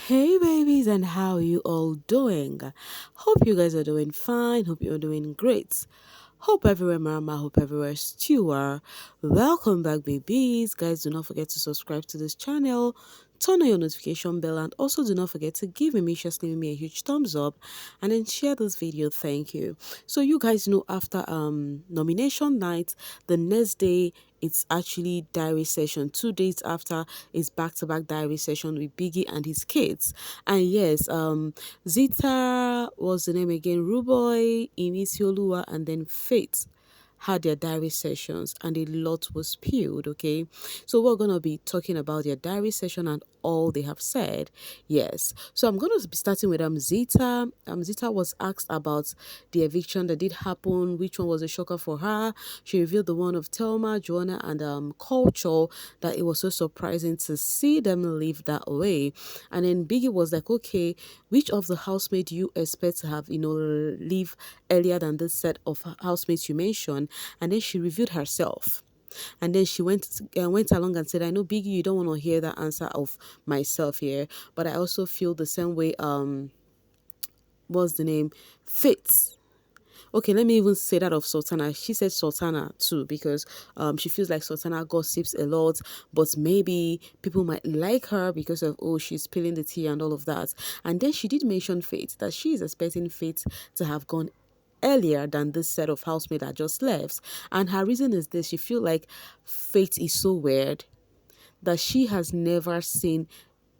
Hey babies, and how are you all doing? Hope you guys are doing fine. Hope you're doing great. Hope everywhere mama, hope everywhere stew are. Welcome back babies. Guys, do not forget to subscribe to this channel. Turn on your notification bell and also do not forget to give me a huge thumbs up and then share this video. Thank you. So you guys know after nomination night, the next day it's actually diary session. 2 days after is back-to-back diary session with Biggie and his kids. And yes, Zita was the name again, Ruboy, Imisi and then Faith had their diary sessions and a lot was spilled. Okay, so we're gonna be talking about their diary session and all they have said. Yes, so I'm gonna be starting with Amzita. Amzita was asked about the eviction that did happen, which one was a shocker for her. She revealed the one of Telma, Joanna, and Culture, that it was so surprising to see them live that way. And then Biggie was like, okay, which of the housemates you expect to have, leave earlier than this set of housemates you mentioned? And then she revealed herself. And then she went along and said, I know Biggie, you don't want to hear that answer of myself here, but I also feel the same way. What's the name? Fits. Okay, let me even say that of Sultana. She said Sultana too because she feels like Sultana gossips a lot, but maybe people might like her because of, oh, she's spilling the tea and all of that. And then she did mention Faith, that she is expecting Faith to have gone earlier than this set of housemates that just left. And her reason is this: she feel like Faith is so weird that she has never seen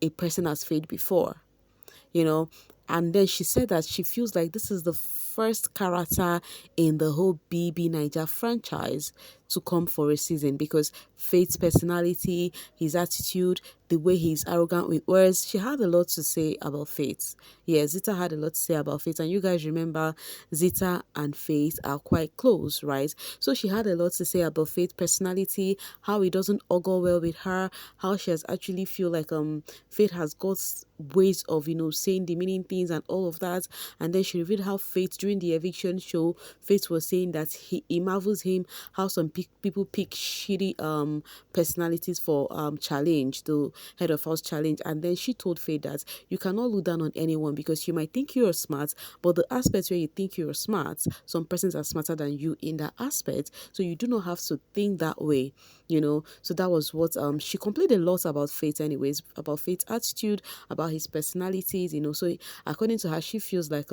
a person as Faith before, you know. And then she said that she feels like this is the first character in the whole bbnaija franchise to come for a season, because Faith's personality, his attitude, the way he's arrogant with words, she had a lot to say about Faith. Yeah, Zita had a lot to say about Faith, and you guys remember Zita and Faith are quite close, right? So she had a lot to say about Faith's personality, how it doesn't augur well with her, how she has actually feel like Faith has got ways of saying demeaning things and all of that. And then she revealed how Faith, during the eviction show, Faith was saying that he marvels him how some people pick shitty personalities for challenge, the head of house challenge. And then she told Faith that you cannot look down on anyone because you might think you're smart, but the aspect where you think you're smart, some persons are smarter than you in that aspect, so you do not have to think that way. So that was what she complained a lot about Faith anyways, about Faith's attitude, about his personalities. So according to her, she feels like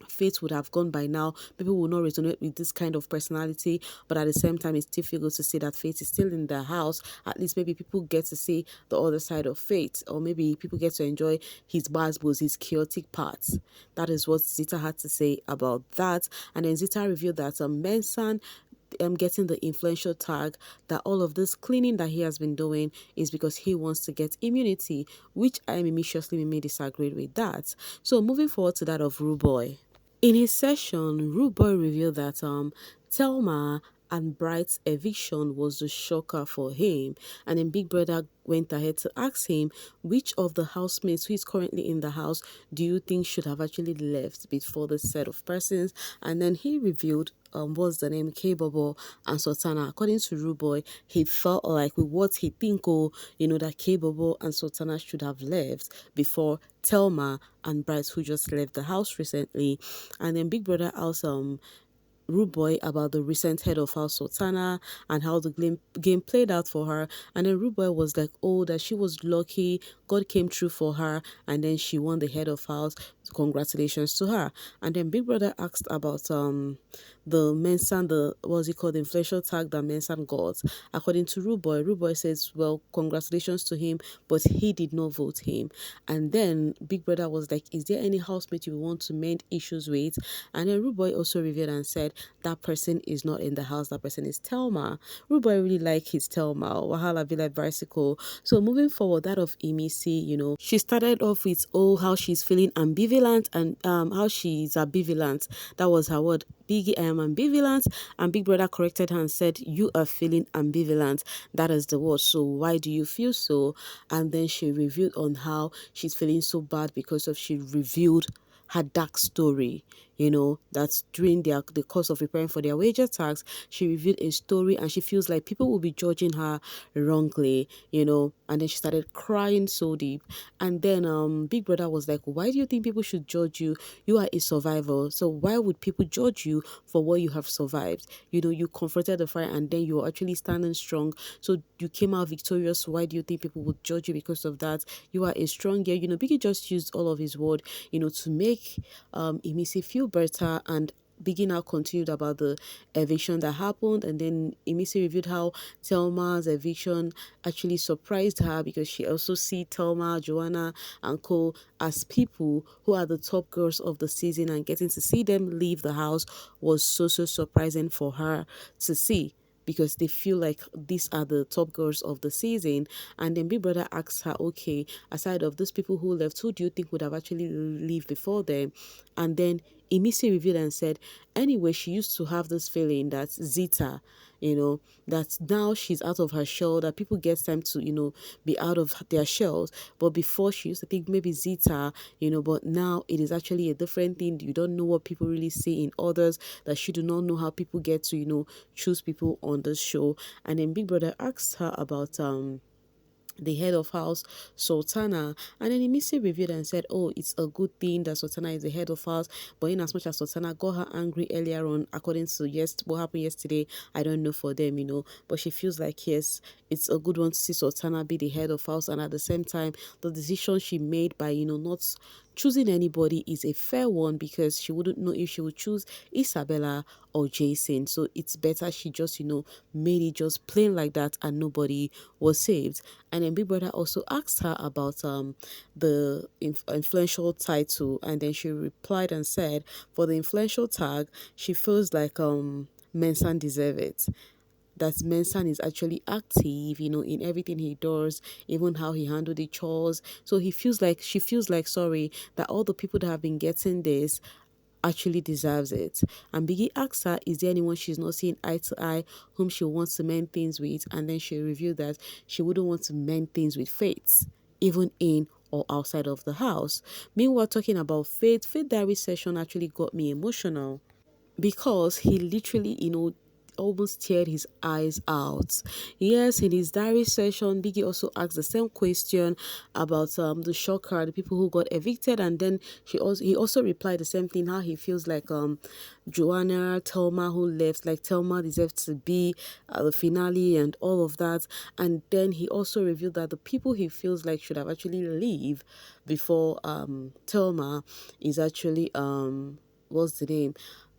Faith would have gone by now. People will not resonate with this kind of personality, but at the same time, it's still feel good to see that Faith is still in the house. At least maybe people get to see the other side of Faith, or maybe people get to enjoy his basbos, his chaotic parts. That is what Zita had to say about that. And then Zita revealed that Mensan getting the influential tag, that all of this cleaning that he has been doing is because he wants to get immunity, which I immediately may disagree with that. So moving forward to that of Ruboy. In his session, Ruboy revealed that Telma and Bright's eviction was the shocker for him, and then Big Brother went ahead to ask him which of the housemates who is currently in the house do you think should have actually left before the set of persons. And then he revealed what's the name, K-Bobo and Sultana. According to Ruboy, he felt like with what he think, that K-Bobo and Sultana should have left before Telma and Bright, who just left the house recently. And then Big Brother also Rude Boy about the recent head of house Sultana and how the game played out for her. And then Rude Boy was like, oh, that she was lucky, God came through for her, and then she won the head of house. Congratulations to her. And then Big Brother asked about the Mensan, the what's it called, the influential tag that Mensan got. According to Rude Boy says, well, congratulations to him, but he did not vote him. And then Big Brother was like, is there any housemate you want to mend issues with? And then Rude Boy also revealed and said that person is not in the house, that person is Telma. Rude Boy really like his Telma. Wahala be like bicycle. So moving forward, that of Imisi, she started off with, oh, how she's feeling ambivalent and how she's ambivalent. That was her word. Biggie, I am ambivalent. And Big Brother corrected her and said, you are feeling ambivalent. That is the word. So why do you feel so? And then she revealed on how she's feeling so bad because of she revealed her dark story. that's during the course of preparing for their wager tax, she revealed a story and she feels like people will be judging her wrongly, and then she started crying so deep. And then Big Brother was like, why do you think people should judge you? You are a survivor. So why would people judge you for what you have survived? You confronted the fire and then you were actually standing strong. So you came out victorious. Why do you think people would judge you because of that? You are a strong girl. Biggie just used all of his word, to make Imisi feel better, and Biggie now continued about the eviction that happened, and then Emisi reviewed how Telma's eviction actually surprised her because she also see Telma, Joanna, and Co as people who are the top girls of the season, and getting to see them leave the house was so surprising for her to see, because they feel like these are the top girls of the season. And then Big Brother asks her, okay, aside of those people who left, who do you think would have actually leave before them? And then Emisi revealed and said, anyway, she used to have this feeling that Zita, that now she's out of her shell, that people get time to, be out of their shells. But before, she used to think maybe Zita, but now it is actually a different thing. You don't know what people really see in others, that she do not know how people get to, choose people on the show. And then Big Brother asked her about the head of house, Sultana. And then Emisi reviewed and said, oh, it's a good thing that Sultana is the head of house, but in as much as Sultana got her angry earlier on, according to what happened yesterday, I don't know for them, but she feels like, yes, it's a good one to see Sultana be the head of house, and at the same time, the decision she made by, not choosing anybody is a fair one, because she wouldn't know if she would choose Isabella or Jason. So it's better she just, made it just plain like that, and nobody was saved. And then Big Brother also asked her about the influential title, and then she replied and said, for the influential tag, she feels like Mensan deserve it, that Mensan is actually active, in everything he does, even how he handled the chores. So she feels like, sorry, that all the people that have been getting this actually deserves it. And Biggie asks her, is there anyone she's not seeing eye to eye whom she wants to mend things with? And then she revealed that she wouldn't want to mend things with Faith, even in or outside of the house. Meanwhile, talking about Faith diary session actually got me emotional, because he literally, almost teared his eyes out. Yes, in his diary session, Biggie also asked the same question about the shocker, the people who got evicted, and then he also replied the same thing, how he feels like Joanna, Telma who left, like Telma deserved to be at the finale and all of that. And then he also revealed that the people he feels like should have actually leave before Telma is actually what's the name?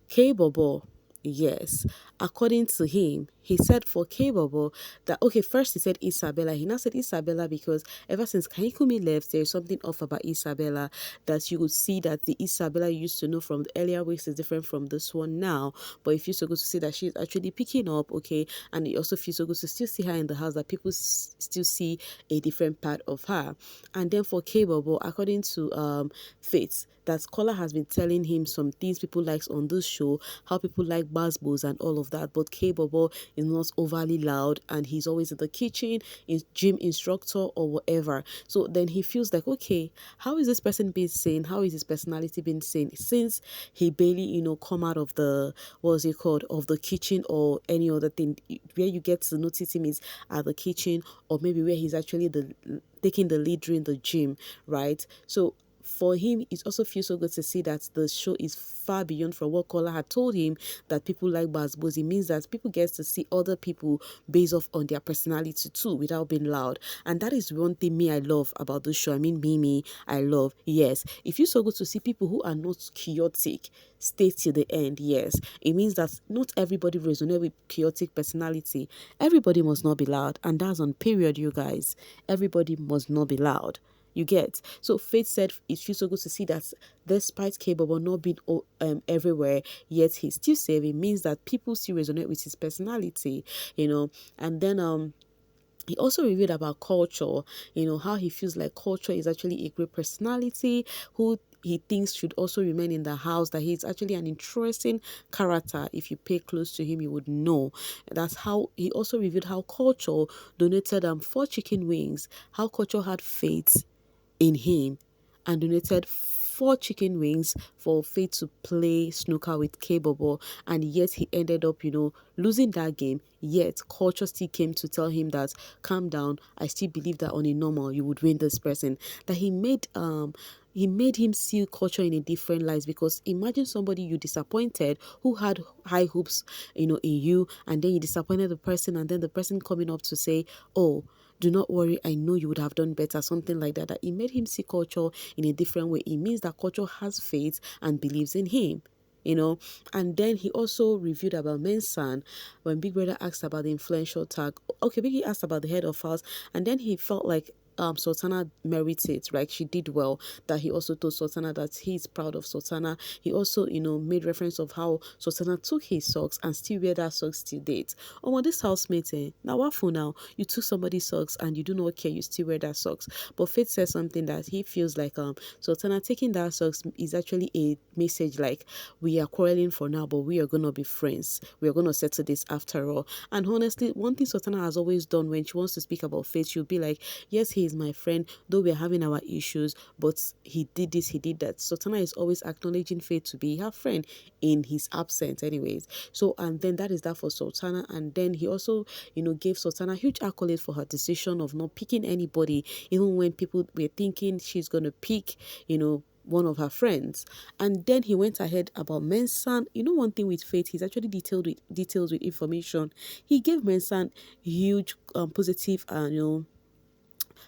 K Bobo. Yes. According to him, he said for K Bobo that, okay, first he said Isabella. He now said Isabella because ever since Kaikumi left, there's something off about Isabella, that you would see that the Isabella you used to know from the earlier weeks is different from this one now. But if you're so good to see that she's actually picking up, okay, and it also feels so good to still see her in the house, that people still see a different part of her. And then for K Bobo, according to Faith, that Kola has been telling him some things people likes on this show, how people like Basbos and all of that, but K Bobo is not overly loud, and he's always in the kitchen, in gym instructor or whatever. So then he feels like, okay, how is this person being seen? How is his personality being seen? Since he barely, come out of the, what's it called, of the kitchen or any other thing, where you get to notice him is at the kitchen, or maybe where he's actually taking the lead during the gym, right? So for him, it also feels so good to see that the show is far beyond from what Kola had told him, that people like Bazboz. It means that people get to see other people based off on their personality too, without being loud. And that is one thing I love about the show. I mean, Mimi, I love. Yes, if you so good to see people who are not chaotic, stay till the end. Yes, it means that not everybody resonates with chaotic personality. Everybody must not be loud, and that's on period, you guys. Everybody must not be loud. You get. So Faith said it feels so good to see that despite K-Bobo not being everywhere, yet he's still saving, means that people still resonate with his personality, And then he also revealed about culture, how he feels like culture is actually a great personality who he thinks should also remain in the house, that he's actually an interesting character. If you pay close to him, you would know. That's how he also revealed how culture donated 4 chicken wings, how culture had faith in him and donated 4 chicken wings for Faith to play snooker with K-Bobo, and yet he ended up, losing that game. Yet culture still came to tell him that calm down. I still believe that on a normal you would win this person. That he made him see culture in a different light, because imagine somebody you disappointed who had high hopes, in you, and then you disappointed the person, and then the person coming up to say, oh, do not worry, I know you would have done better, something like that. That it made him see culture in a different way. It means that culture has faith and believes in him. And then he also reviewed about Mensan when Big Brother asked about the influential tag. Okay, Biggie asked about the head of house, and then he felt like Sultana merits it, right? She did well. That he also told Sultana that he's proud of Sultana. He also, made reference of how Sultana took his socks and still wear that socks till date. Oh, well, this housemate, now what for now? You took somebody's socks and you do not care, you still wear that socks. But Faith said something that he feels like Sultana taking that socks is actually a message like, we are quarreling for now, but we are gonna be friends. We are gonna settle this after all. And honestly, one thing Sultana has always done when she wants to speak about Faith, she'll be like, yes, he is my friend, though we're having our issues, but he did this, he did that. Sultana is always acknowledging Faith to be her friend in his absence, anyways. So, and then that is that for Sultana. And then he also, gave Sultana huge accolade for her decision of not picking anybody, even when people were thinking she's gonna pick, one of her friends. And then he went ahead about Mensan. One thing with Faith, he's actually detailed with details with information. He gave Mensan huge positive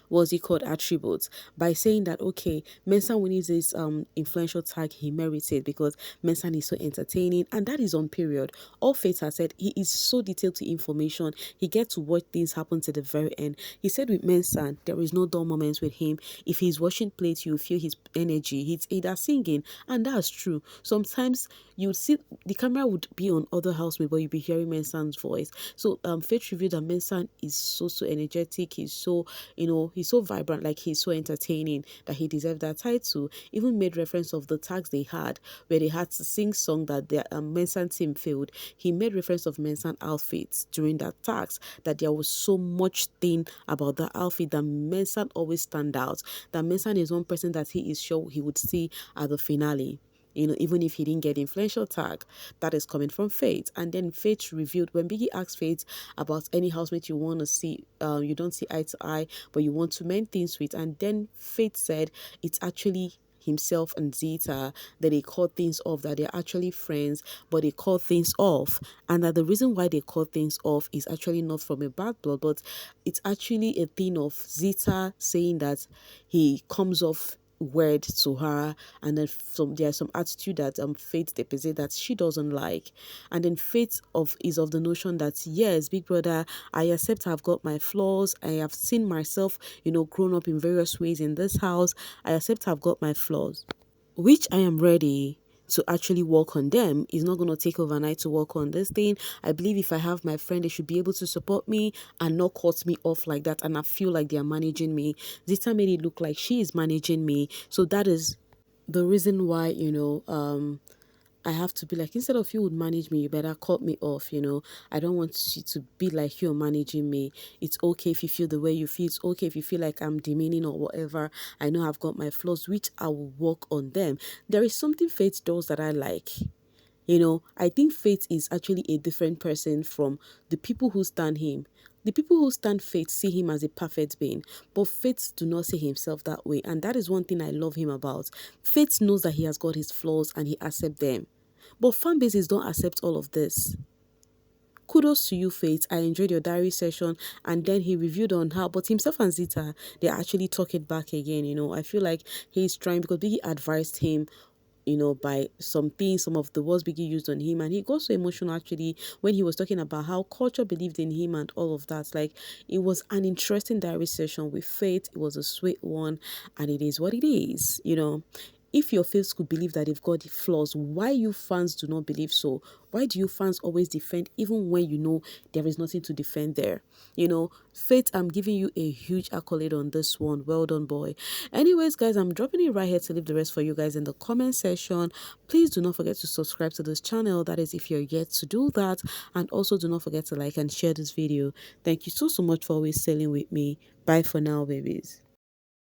what's he called, attributes, by saying that okay, Mensa winning this influential tag, he merits it because Mensa is so entertaining, and that is on period. All Faith has said, he is so detailed to information, he gets to watch things happen to the very end. He said with Mensa there is no dull moments with him. If he's washing plates, you feel his energy, he's either singing, and that's true. Sometimes you would see the camera would be on other housemates, but you'd be hearing Mensa's voice. So Faith reviewed that Mensa is so energetic, he's so, he's so vibrant, like he's so entertaining, that he deserved that title. Even made reference of the tags they had, where they had to sing song that their Mensan team failed. He made reference of Mensan outfits during that tags, that there was so much thing about the outfit that Mensan always stand out. That Mensan is one person that he is sure he would see at the finale. Even if he didn't get influential tag, that is coming from Faith. And then Faith revealed, when Biggie asked Faith about any housemate you want to see, you don't see eye to eye, but you want to mend things with. And then Faith said it's actually himself and Zita, that they call things off, that they're actually friends, but they call things off. And that the reason why they call things off is actually not from a bad blood, but it's actually a thing of Zita saying that he comes off word to her, and then there's some attitude that Faith deposit that she doesn't like. And then Faith is of the notion that yes, Big Brother, I accept I've got my flaws, I have seen myself grown up in various ways in this house, I accept I've got my flaws, which I am ready to actually work on them. It's not going to take overnight to work on this thing. I believe if I have my friend, they should be able to support me and not cut me off like that, and I feel like they are managing me. Zita made it look like she is managing me. So that is the reason why I have to be like, instead of you would manage me, you better cut me off. I don't want you to be like you're managing me. It's okay if you feel the way you feel. It's okay if you feel like I'm demeaning or whatever. I know I've got my flaws, which I will work on them. There is something Faith does that I like. I think Faith is actually a different person from the people who stand him. The people who stand Faith see him as a perfect being, but Faith do not see himself that way, and that is one thing I love him about. Faith knows that he has got his flaws and he accepts them, but fan bases don't accept all of this. Kudos to you, Faith. I enjoyed your diary session, and then he reviewed on how, but himself and Zita, they're actually talking back again. I feel like he's trying, because Biggie advised him by some things, some of the words Biggie used on him, and he got so emotional actually when he was talking about how culture believed in him and all of that. Like, it was an interesting diary session with Faith. It was a sweet one, and it is what it is. If your faiths could believe that they've got flaws, why you fans do not believe so? Why do you fans always defend even when you know there is nothing to defend there? Faith, I'm giving you a huge accolade on this one. Well done, boy. Anyways, guys, I'm dropping it right here to leave the rest for you guys in the comment section. Please do not forget to subscribe to this channel. That is if you're yet to do that. And also do not forget to like and share this video. Thank you so much for always sailing with me. Bye for now, babies.